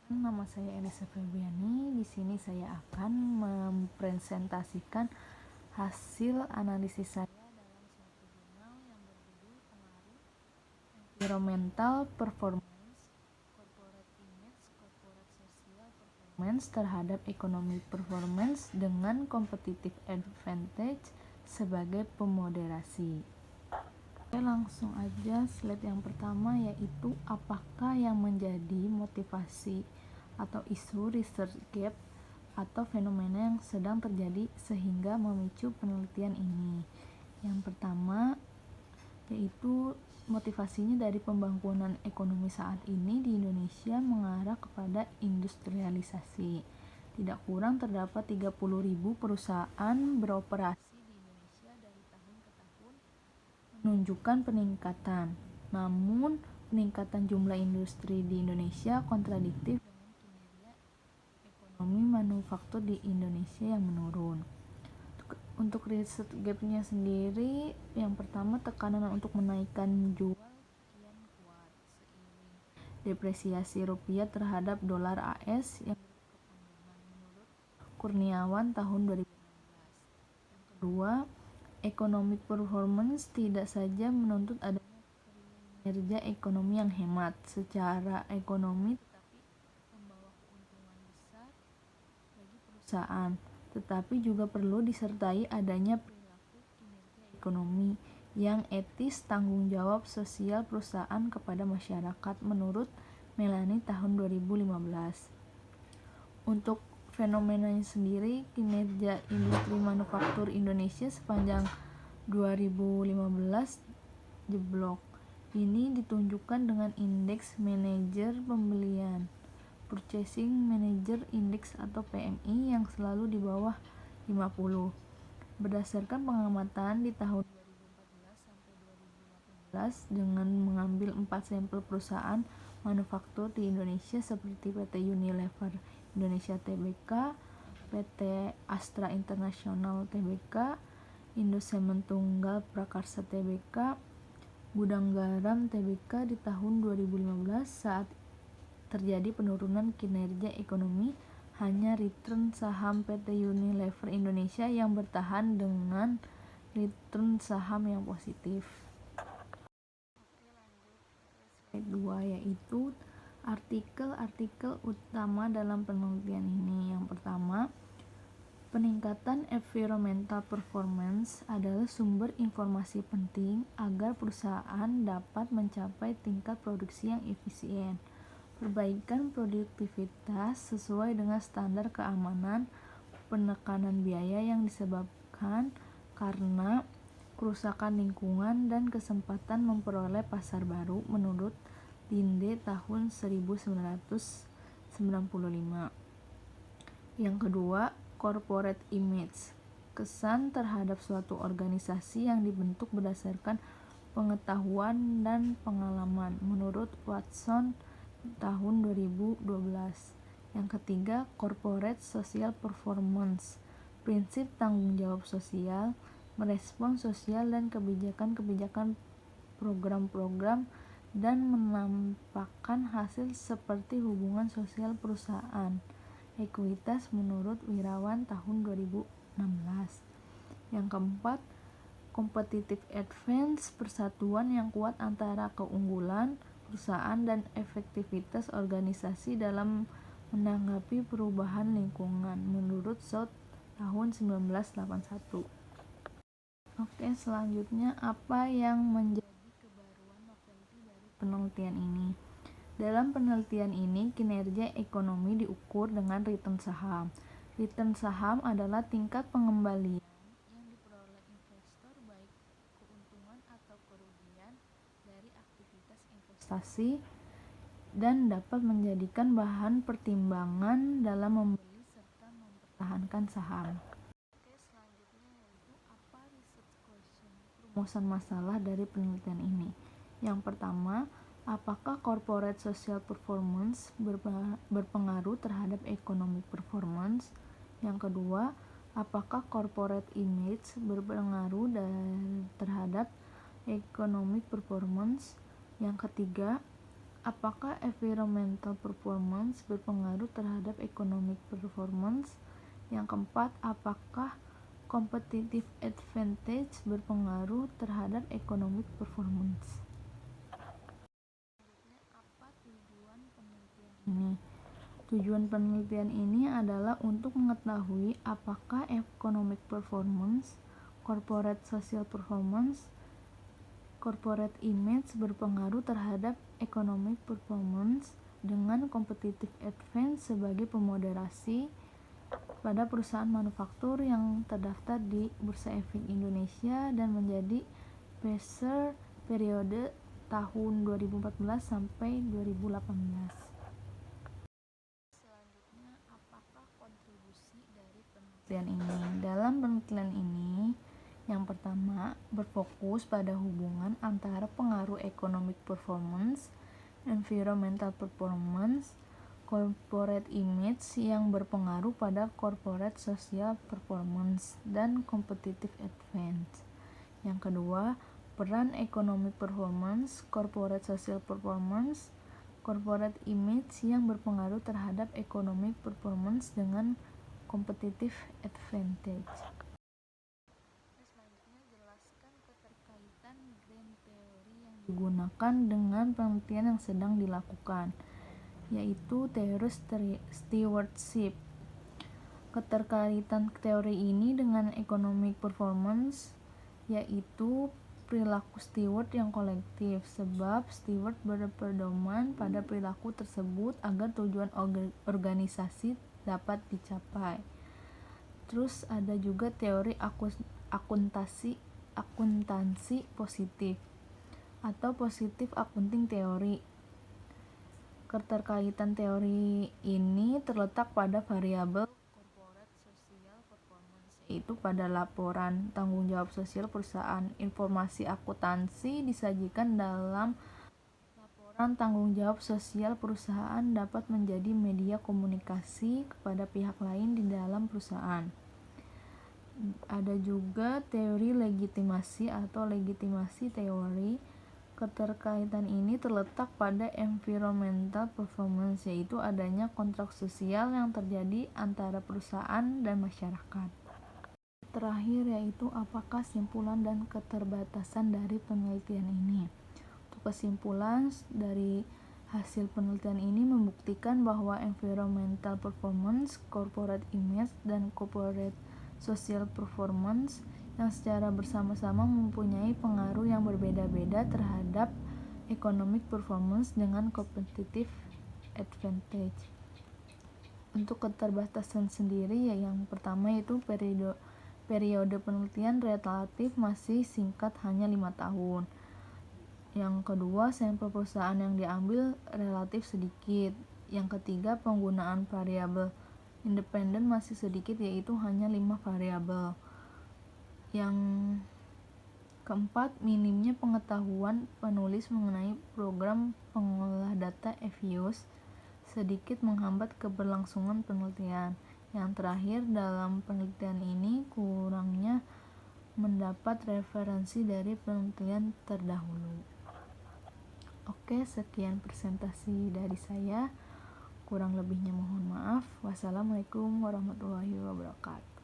Nama saya Elisa Febriani. Di sini saya akan mempresentasikan hasil analisis saya dalam suatu jurnal yang berjudul Pengaruh Environmental Performance, Corporate Image, Corporate Social Performance terhadap Economic Performance dengan Competitive Advantage sebagai pemoderasi. Oke, langsung aja slide yang pertama, yaitu apakah yang menjadi motivasi atau isu research gap atau fenomena yang sedang terjadi sehingga memicu penelitian ini. Yang pertama yaitu motivasinya dari pembangunan ekonomi saat ini di Indonesia mengarah kepada industrialisasi. Tidak kurang terdapat 30.000 perusahaan beroperasi di Indonesia dari tahun ke tahun, menunjukkan peningkatan. Namun, peningkatan jumlah industri di Indonesia kontradiktif dengan kinerja ekonomi manufaktur di Indonesia yang menurun. Untuk riset gap-nya sendiri, yang pertama tekanan untuk menaikkan jual kian kuat seiring depresiasi rupiah terhadap dolar AS yang berkepanjangan menurut Kurniawan tahun 2016. Yang kedua, economic performance tidak saja menuntut adanya kinerja ekonomi yang hemat secara ekonomi, tetapi membawa keuntungan besar bagi perusahaan, tetapi juga perlu disertai adanya perilaku kinerja ekonomi yang etis, tanggung jawab sosial perusahaan kepada masyarakat menurut Melani tahun 2015. Untuk fenomenanya sendiri, kinerja industri manufaktur Indonesia sepanjang 2015 jeblok. Ini ditunjukkan dengan indeks manajer pembelian, Purchasing Manager Index atau PMI, yang selalu di bawah 50. Berdasarkan pengamatan di tahun 2014 sampai 2018 dengan mengambil 4 sampel perusahaan manufaktur di Indonesia seperti PT Unilever Indonesia Tbk, PT Astra International Tbk, Indosemen Tunggal Prakarsa Tbk, Gudang Garam Tbk. Di tahun 2015 saat terjadi penurunan kinerja ekonomi, hanya return saham PT Unilever Indonesia yang bertahan dengan return saham yang positif. Slide 2 yaitu artikel-artikel utama dalam penelitian ini. Yang pertama, peningkatan environmental performance adalah sumber informasi penting agar perusahaan dapat mencapai tingkat produksi yang efisien. Perbaikan produktivitas sesuai dengan standar keamanan, penekanan biaya yang disebabkan karena kerusakan lingkungan dan kesempatan memperoleh pasar baru menurut Linde tahun 1995. Yang kedua, corporate image, kesan terhadap suatu organisasi yang dibentuk berdasarkan pengetahuan dan pengalaman menurut Watson tahun 2012. Yang ketiga, corporate social performance, prinsip tanggung jawab sosial, merespons sosial dan kebijakan-kebijakan program-program dan menampakkan hasil seperti hubungan sosial perusahaan, ekuitas menurut Wirawan tahun 2016. Yang keempat, competitive advantage, persatuan yang kuat antara keunggulan perusahaan dan efektivitas organisasi dalam menanggapi perubahan lingkungan menurut South tahun 1981. Oke, selanjutnya apa yang menjadi kebaruan novelty dari penelitian ini? Dalam penelitian ini, kinerja ekonomi diukur dengan return saham. Return saham adalah tingkat pengembalian yang diperoleh investor baik keuntungan atau kerugian dari aktivitas investasi dan dapat menjadikan bahan pertimbangan dalam membeli serta mempertahankan saham. Oke, selanjutnya yaitu apa research question, rumusan masalah dari penelitian ini. Yang pertama, apakah corporate social performance berpengaruh terhadap economic performance? Yang kedua, apakah corporate image berpengaruh terhadap economic performance? Yang ketiga, Apakah environmental performance berpengaruh terhadap economic performance? Yang keempat, apakah competitive advantage berpengaruh terhadap economic performance? Apa tujuan penelitian ini? Tujuan penelitian ini adalah untuk mengetahui apakah economic performance, corporate social performance, corporate image berpengaruh terhadap economic performance dengan competitive advantage sebagai pemoderasi pada perusahaan manufaktur yang terdaftar di Bursa Efek Indonesia dan menjadi peser periode tahun 2014 sampai 2018. Selanjutnya, apakah kontribusi dari penelitian ini? Dalam penelitian ini, yang pertama, berfokus pada hubungan antara pengaruh economic performance, environmental performance, corporate image yang berpengaruh pada corporate social performance, dan competitive advantage. Yang kedua, peran economic performance, corporate social performance, corporate image yang berpengaruh terhadap economic performance dengan competitive advantage. Selanjutnya, jelaskan keterkaitan grand theory yang digunakan dengan penelitian yang sedang dilakukan, yaitu teori stewardship. Keterkaitan teori ini dengan economic performance yaitu perilaku steward yang kolektif, sebab steward berpedoman pada perilaku tersebut agar tujuan organisasi dapat dicapai. Terus ada juga teori akuntansi positif atau positive accounting theory. Keterkaitan teori ini terletak pada variabel corporate social performance, yaitu pada laporan tanggung jawab sosial perusahaan. Informasi akuntansi disajikan dalam laporan tanggung jawab sosial perusahaan dapat menjadi media komunikasi kepada pihak lain di dalam perusahaan. Ada juga teori legitimasi atau legitimasi teori. Keterkaitan ini terletak pada environmental performance, yaitu adanya kontrak sosial yang terjadi antara perusahaan dan masyarakat. Terakhir yaitu apakah kesimpulan dan keterbatasan dari penelitian ini. Untuk kesimpulan dari hasil penelitian ini membuktikan bahwa environmental performance, corporate image, dan corporate social performance yang secara bersama-sama mempunyai pengaruh yang berbeda-beda terhadap economic performance dengan competitive advantage. Untuk keterbatasan sendiri, yang pertama itu periode penelitian relatif masih singkat, hanya 5 tahun. Yang kedua, sampel perusahaan yang diambil relatif sedikit. Yang ketiga, penggunaan variabel independen masih sedikit, yaitu hanya 5 variabel. Yang keempat, minimnya pengetahuan penulis mengenai program pengolah data EVIUS sedikit menghambat keberlangsungan penelitian. Yang terakhir, dalam penelitian ini kurangnya mendapat referensi dari penelitian terdahulu. Oke, sekian presentasi dari saya. Kurang lebihnya mohon maaf. Wassalamualaikum warahmatullahi wabarakatuh.